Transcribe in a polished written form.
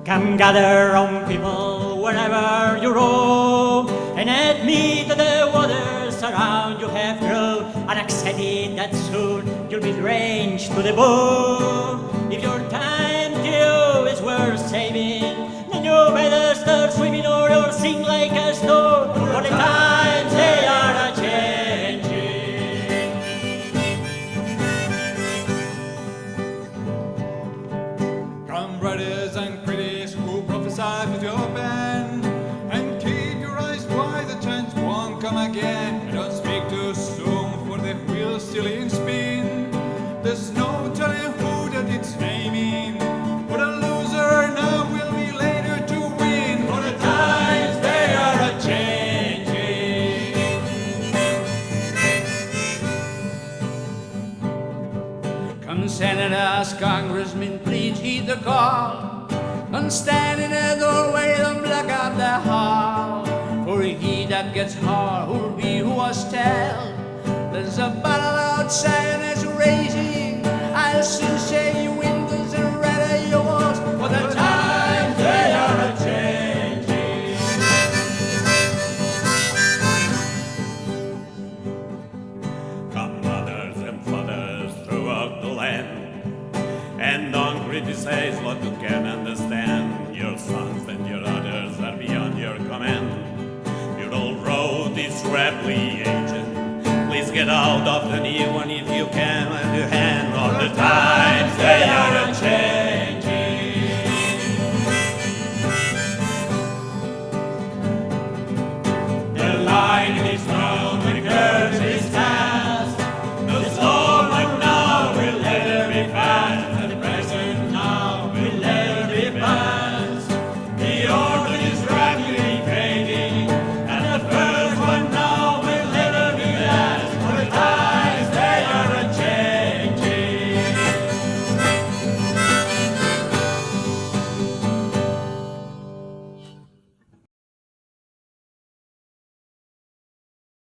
Come gather round people wherever you roam, and admit that the waters around you have grown, and accept it that soon you'll be drenched to the bone. If your time to you is worth saving, then you better start swimming or you'll sink like a stone, for the times they are a-changin'. Come brothers and critics who prophesy with your pen, and keep your eyes wide, the chance won't come again. And don't speak too soon, for the wheel's still in spin. There's no telling who that it's aiming, but a loser now will be later to win, for the times they are a-changin'. Come senators, congressmen, please heed the call, and stand in the doorway and block out the hall. For he that gets hard will be who was tell. There's a battle outside and it's raging. I'll soon shake your windows and rattle your walls, for the times they are a-changing. Come mothers and fathers throughout the land, and don't criticize what you can understand. Your sons and your daughters are beyond your command. Your old road is rapidly aging. Please get out of the new one if you can lend a hand, or the times they